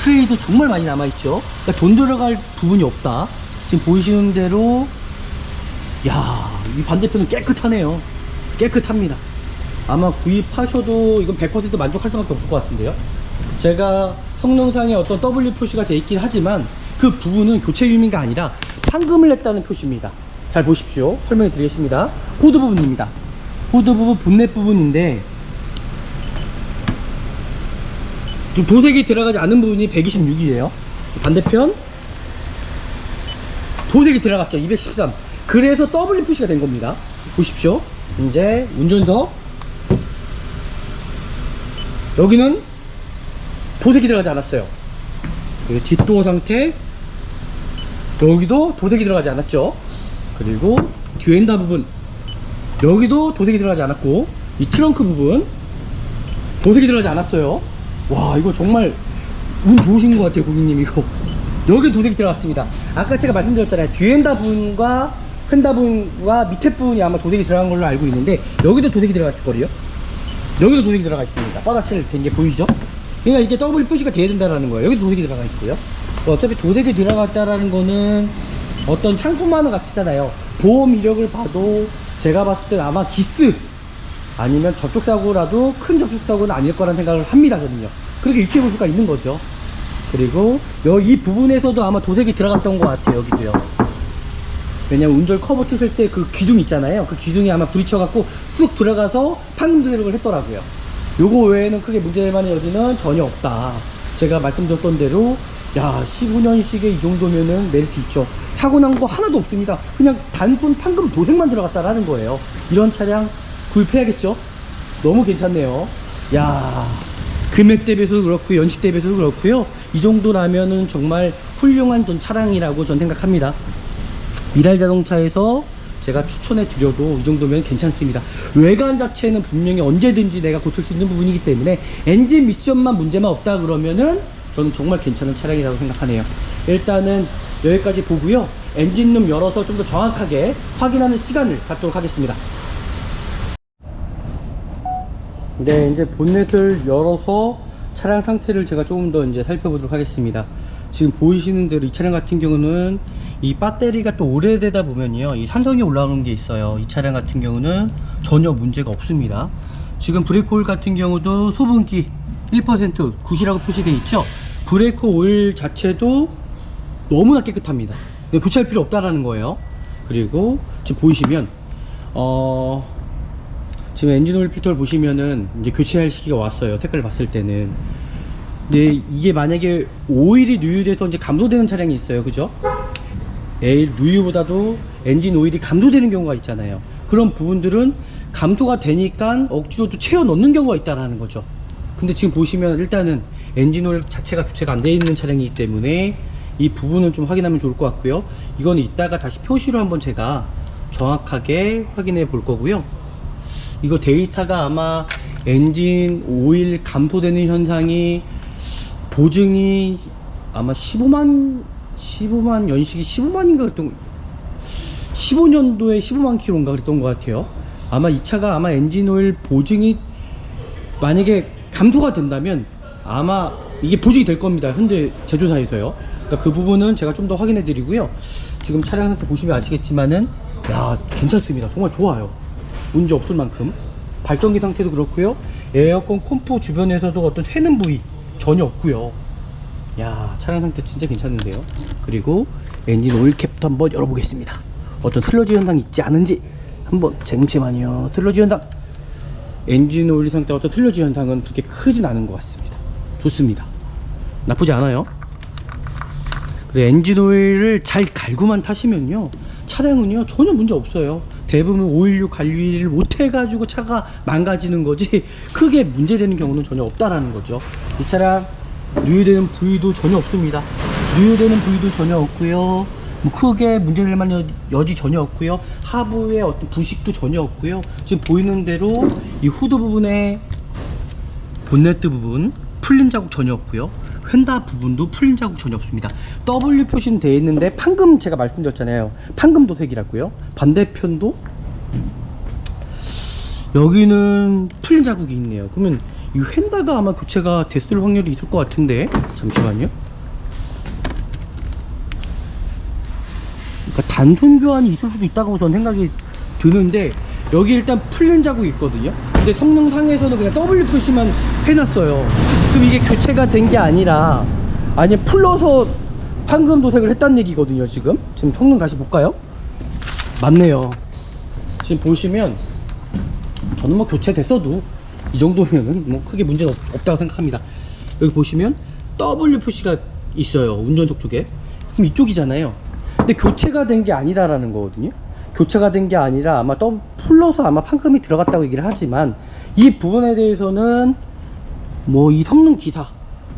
트레이도 정말 많이 남아있죠. 그러니까 돈 들어갈 부분이 없다. 지금 보이시는 대로, 야, 이 반대편은 깨끗하네요. 깨끗합니다. 아마 구입하셔도 이건 100% 만족할 수밖에 없을 것 같은데요. 제가 성능상에 어떤 W 표시가 되어 있긴 하지만 그 부분은 교체 유의미가 아니라 판금을 냈다는 표시입니다. 잘 보십시오. 설명해 드리겠습니다. 후드 부분입니다. 후드 부분, 본넷 부분인데 도색이 들어가지 않은 부분이 126이에요 반대편 도색이 들어갔죠. 213. 그래서 W 표시가 된 겁니다. 보십시오. 이제 운전석, 여기는 도색이 들어가지 않았어요. 그리고 뒷도어 상태, 여기도 도색이 들어가지 않았죠. 그리고 뒤엔다 부분, 여기도 도색이 들어가지 않았고, 이 트렁크 부분 도색이 들어가지 않았어요. 와, 이거 정말 운 좋으신 것 같아요, 고객님. 이거 여기 도색이 들어갔습니다. 아까 제가 말씀드렸잖아요, 뒤엔다 부분과 펜다 부분과 밑에 부분이 아마 도색이 들어간 걸로 알고 있는데, 여기도 도색이 들어갔을 거예요. 여기도 도색이 들어가 있습니다. 뻐다칠 된 게 보이죠? 그러니까 이게 W 표시가 돼야 된다는 거예요. 여기도 도색이 들어가 있고요. 어차피 도색이 들어갔다라는 거는 어떤 상품만은 같잖아요. 보험 이력을 봐도 제가 봤을 때 아마 기스 아니면 접촉사고라도 큰 접촉사고는 아닐 거란 생각을 합니다, 저는요. 그렇게 유추해 볼 수가 있는 거죠. 그리고 이 부분에서도 아마 도색이 들어갔던 것 같아요, 여기도요. 왜냐면 운전 커브 트실 때 그 기둥 있잖아요. 그 기둥이 아마 부딪혀갖고 쑥 들어가서 판금 도색을 했더라고요. 요거 외에는 크게 문제될 만한 여지는 전혀 없다. 제가 말씀드렸던 대로, 야, 15년식에 이 정도면은 메리트 있죠. 사고 난 거 하나도 없습니다. 그냥 단순 판금 도색만 들어갔다라는 거예요. 이런 차량 구입해야겠죠? 너무 괜찮네요. 야, 금액 대비해서도 그렇고 연식 대비해서도 그렇고요. 이 정도라면은 정말 훌륭한 차량이라고 전 생각합니다. 미랄 자동차에서 제가 추천해 드려도 이 정도면 괜찮습니다. 외관 자체는 분명히 언제든지 내가 고칠 수 있는 부분이기 때문에 엔진 미션만 문제만 없다 그러면은 저는 정말 괜찮은 차량이라고 생각하네요. 일단은 여기까지 보고요, 엔진룸 열어서 좀 더 정확하게 확인하는 시간을 갖도록 하겠습니다. 네, 이제 본넷을 열어서 차량 상태를 제가 조금 더 이제 살펴보도록 하겠습니다. 지금 보이시는 대로 이 차량 같은 경우는 이 배터리가 또 오래되다 보면요, 이 산성이 올라오는 게 있어요. 이 차량 같은 경우는 전혀 문제가 없습니다. 지금 브레이크 오일 같은 경우도 수분기 1% 굿이라고 표시되어 있죠. 브레이크 오일 자체도 너무나 깨끗합니다. 교체할 필요 없다라는 거예요. 그리고 지금 보이시면 지금 엔진 오일 필터를 보시면은 이제 교체할 시기가 왔어요. 색깔을 봤을 때는. 근데 이게 만약에 오일이 누유돼서 이제 감소되는 차량이 있어요, 그죠? 누유보다도 엔진 오일이 감소되는 경우가 있잖아요. 그런 부분들은 감소가 되니까 억지로 또 채워 넣는 경우가 있다라는 거죠. 근데 지금 보시면 일단은 엔진 오일 자체가 교체가 안 되어 있는 차량이기 때문에 이 부분은 좀 확인하면 좋을 것 같고요. 이거는 이따가 다시 표시로 한번 제가 정확하게 확인해 볼 거고요. 이거 데이터가 아마 엔진 오일 감소되는 현상이 보증이 아마 15만 연식이 15만인가 그랬던, 15년도에 15만 킬로인가 그랬던 것 같아요. 아마 이 차가 아마 엔진 오일 보증이 만약에 감소가 된다면 아마 이게 보증이 될 겁니다. 현재 제조사에서요. 그러니까 그 부분은 제가 좀 더 확인해 드리고요. 지금 차량 상태 보시면 아시겠지만은 야, 괜찮습니다. 정말 좋아요. 문제 없을 만큼. 발전기 상태도 그렇고요. 에어컨 컴포 주변에서도 어떤 새는 부위 전혀 없고요. 야, 차량 상태 진짜 괜찮은데요. 그리고 엔진 오일 캡도 한번 열어보겠습니다. 어떤 슬러지 현상이 있지 않은지 한번. 잠시만요. 슬러지 현상. 엔진 오일 상태 어떤 슬러지 현상은 그렇게 크진 않은 것 같습니다. 좋습니다. 나쁘지 않아요. 그리고 엔진 오일을 잘 갈고만 타시면요, 차량은요 전혀 문제 없어요. 대부분 오일류 관리를 못 해가지고 차가 망가지는 거지 크게 문제되는 경우는 전혀 없다라는 거죠. 이 차량 누유되는 부위도 전혀 없습니다. 누유되는 부위도 전혀 없고요. 뭐 크게 문제될 만한 여지 전혀 없고요. 하부에 어떤 부식도 전혀 없고요. 지금 보이는 대로 이 후드 부분에 본네트 부분 풀린 자국 전혀 없고요. 휀다 부분도 풀린 자국 전혀 없습니다. W 표시는 되어 있는데 판금, 제가 말씀드렸잖아요, 판금 도색이라고요. 반대편도 여기는 풀린 자국이 있네요. 그러면 이 휀다가 아마 교체가 됐을 확률이 있을 것 같은데, 잠시만요. 그러니까 단순 교환이 있을 수도 있다고 저는 생각이 드는데, 여기 일단 풀린 자국이 있거든요. 근데 성능상에서는 그냥 W 표시만 해놨어요. 그럼 이게 교체가 된 게 아니라, 아니 풀러서 판금 도색을 했다는 얘기거든요. 지금 성능 다시 볼까요? 맞네요. 지금 보시면 저는 뭐 교체됐어도 이 정도면은 뭐 크게 문제는 없다고 생각합니다. 여기 보시면 W 표시가 있어요, 운전석 쪽에. 그럼 이쪽이잖아요. 근데 교체가 된 게 아니다라는 거거든요. 교체가 된 게 아니라 아마 풀러서 아마 판금이 들어갔다고 얘기를 하지만, 이 부분에 대해서는 뭐 이 성능 기사,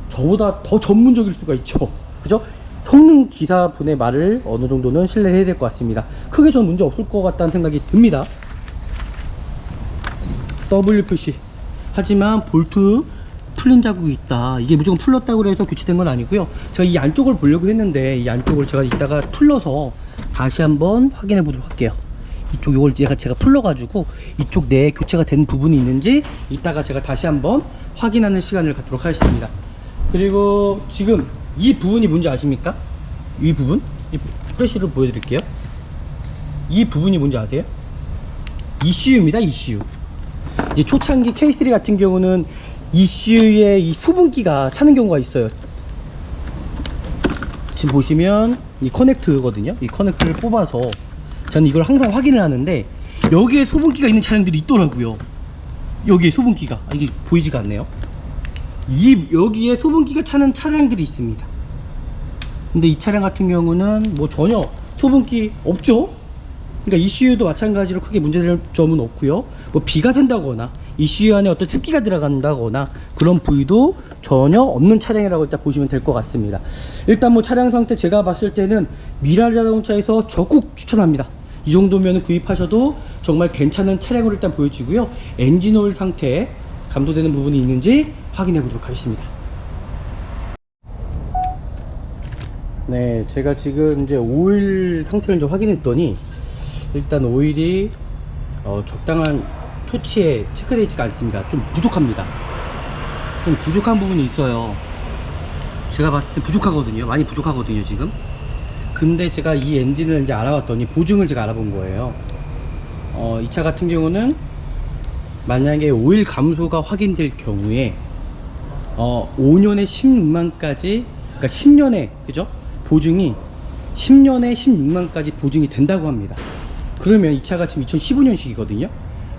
저보다 더 전문적일 수가 있죠. 그죠? 성능 기사분의 말을 어느 정도는 신뢰해야 될 것 같습니다. 크게 전 문제 없을 것 같다는 생각이 듭니다. W 표시. 하지만 볼트 풀린 자국이 있다. 이게 무조건 풀렸다고 해서 교체된 건 아니고요. 제가 이 안쪽을 보려고 했는데, 이 안쪽을 제가 이따가 풀러서 다시 한번 확인해 보도록 할게요. 이쪽 요걸 제가 풀러가지고 이쪽 내에 교체가 된 부분이 있는지 이따가 제가 다시 한번 확인하는 시간을 갖도록 하겠습니다. 그리고 지금 이 부분이 뭔지 아십니까? 이 부분? 이 프레시를 보여드릴게요. 이 부분이 뭔지 아세요? ECU입니다. ECU. 이제 초창기 K3 같은 경우는 ECU에 이 수분기가 차는 경우가 있어요. 지금 보시면 이 커넥트거든요. 이 커넥트를 뽑아서 저는 이걸 항상 확인을 하는데, 여기에 수분기가 있는 차량들이 있더라고요. 여기에 수분기가, 이게 보이지가 않네요. 여기에 수분기가 차는 차량들이 있습니다. 근데 이 차량 같은 경우는 뭐 전혀 수분기 없죠. 그러니까 ECU도 마찬가지로 크게 문제될 점은 없고요. 뭐 비가 샌다거나 ECU 안에 어떤 습기가 들어간다거나 그런 부위도 전혀 없는 차량이라고 일단 보시면 될 것 같습니다. 일단 뭐 차량 상태 제가 봤을 때는 미랄 자동차에서 적극 추천합니다. 이 정도면 구입하셔도 정말 괜찮은 차량으로 일단 보여지고요. 엔진 오일 상태에 감도되는 부분이 있는지 확인해 보도록 하겠습니다. 네, 제가 지금 이제 오일 상태를 좀 확인했더니, 일단 오일이 적당한 토치에 체크되어 있지가 않습니다. 좀 부족합니다. 좀 부족한 부분이 있어요. 제가 봤을 때 부족하거든요. 많이 부족하거든요 지금. 근데 제가 이 엔진을 이제 알아봤더니, 보증을 제가 알아본 거예요. 이 차 같은 경우는 만약에 오일 감소가 확인될 경우에 5년에 16만까지, 그러니까 10년에, 그죠? 보증이 10년에 16만까지 보증이 된다고 합니다. 그러면 이 차가 지금 2015년식이거든요.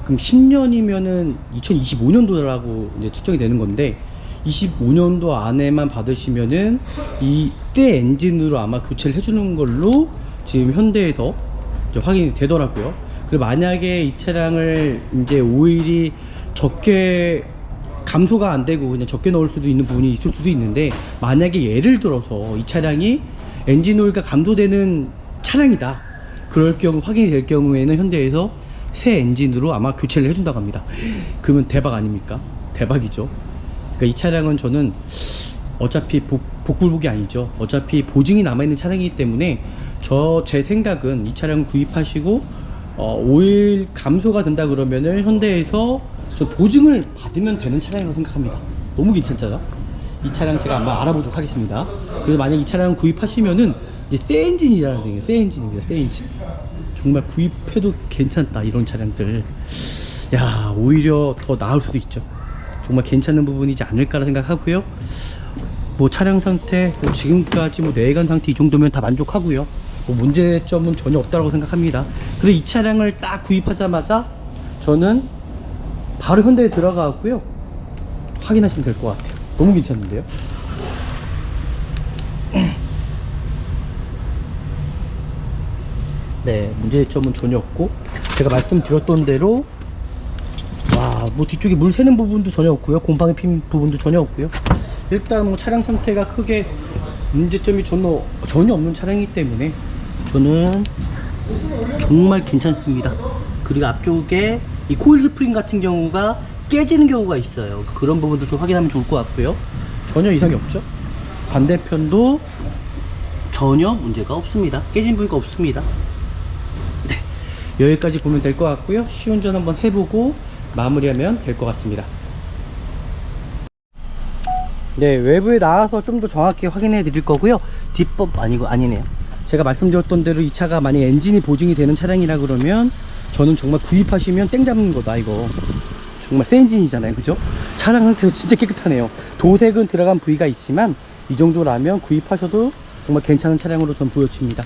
그럼 10년이면은 2025년도라고 이제 측정이 되는 건데, 25년도 안에만 받으시면은 이때 엔진으로 아마 교체를 해주는 걸로 지금 현대에서 이제 확인이 되더라고요. 그리고 만약에 이 차량을 이제 오일이 적게 감소가 안 되고 그냥 적게 넣을 수도 있는 부분이 있을 수도 있는데, 만약에 예를 들어서 이 차량이 엔진 오일과 감소되는 차량이다, 그럴 경우, 확인이 될 경우에는 현대에서 새 엔진으로 아마 교체를 해준다고 합니다. 그러면 대박 아닙니까? 대박이죠. 그러니까 이 차량은 저는 어차피 복불복이 아니죠. 어차피 보증이 남아있는 차량이기 때문에 제 생각은 이 차량 구입하시고 오일 감소가 된다 그러면은 현대에서 저 보증을 받으면 되는 차량이라고 생각합니다. 너무 괜찮잖아. 이 차량 제가 한번 알아보도록 하겠습니다. 그래서 만약 이 차량 구입하시면은 이제 새 엔진이라는 게 새 엔진입니다. 새 엔진. 정말 구입해도 괜찮다 이런 차량들. 야, 오히려 더 나을 수도 있죠. 정말 괜찮은 부분이지 않을까라 생각하고요. 뭐 차량 상태, 뭐 지금까지 뭐 내관 상태 이 정도면 다 만족하고요. 뭐 문제점은 전혀 없다고 생각합니다. 그래서 이 차량을 딱 구입하자마자 저는 바로 현대에 들어가고요. 확인하시면 될 것 같아요. 너무 괜찮은데요? 네, 문제점은 전혀 없고 제가 말씀드렸던 대로 와, 뭐 뒤쪽에 물 새는 부분도 전혀 없고요. 곰팡이 핀 부분도 전혀 없고요. 일단 뭐 차량 상태가 크게 문제점이 전혀 없는 차량이기 때문에 저는 정말 괜찮습니다. 그리고 앞쪽에 이 코일 스프링 같은 경우가 깨지는 경우가 있어요. 그런 부분도 좀 확인하면 좋을 것 같고요. 전혀 이상이 없죠. 반대편도 전혀 문제가 없습니다. 깨진 부위가 없습니다. 네, 여기까지 보면 될 것 같고요. 시운전 한번 해보고 마무리하면 될 것 같습니다. 네, 외부에 나와서 좀 더 정확히 확인해 드릴 거고요. 뒷법 아니네요. 제가 말씀드렸던 대로 이 차가 만약 엔진이 보증이 되는 차량이라 그러면 저는 정말 구입하시면 땡 잡는 거다. 이거 정말 새 엔진이잖아요, 그죠? 차량 상태도 진짜 깨끗하네요. 도색은 들어간 부위가 있지만 이 정도라면 구입하셔도 정말 괜찮은 차량으로 전 보여집니다.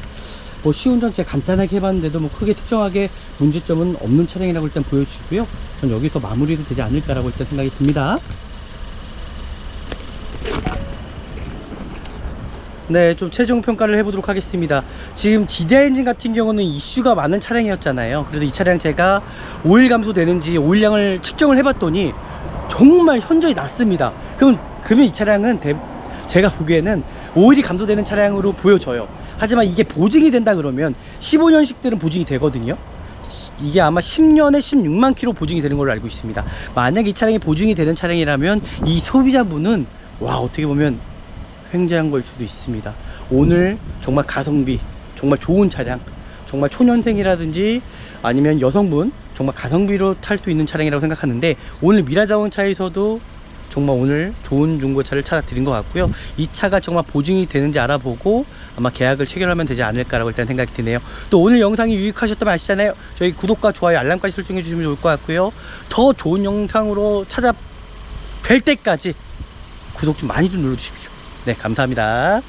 뭐 시운전 제가 간단하게 해봤는데도 뭐 크게 특정하게 문제점은 없는 차량이라고 일단 보여주고요. 전 여기서 마무리도 되지 않을까라고 일단 생각이 듭니다. 네, 좀 최종 평가를 해보도록 하겠습니다. 지금 GDI 엔진 같은 경우는 이슈가 많은 차량이었잖아요. 그래도 이 차량 제가 오일 감소되는지 오일량을 측정을 해봤더니 정말 현저히 낮습니다. 그러면 이 차량은 제가 보기에는 오일이 감소되는 차량으로 보여져요. 하지만 이게 보증이 된다 그러면 15년식들은 보증이 되거든요. 이게 아마 10년에 16만 킬로 보증이 되는 걸로 알고 있습니다. 만약 이 차량이 보증이 되는 차량이라면 이 소비자분은 와, 어떻게 보면 횡재한 걸 수도 있습니다. 오늘 정말 가성비, 정말 좋은 차량, 정말 초년생이라든지 아니면 여성분 정말 가성비로 탈 수 있는 차량이라고 생각하는데 오늘 미라자동차에서도 정말 오늘 좋은 중고차를 찾아드린 것 같고요. 이 차가 정말 보증이 되는지 알아보고 아마 계약을 체결하면 되지 않을까라고 일단 생각이 드네요. 또 오늘 영상이 유익하셨다면 아시잖아요. 저희 구독과 좋아요, 알람까지 설정해 주시면 좋을 것 같고요. 더 좋은 영상으로 찾아뵐 때까지 구독 좀 많이 좀 눌러주십시오. 네, 감사합니다.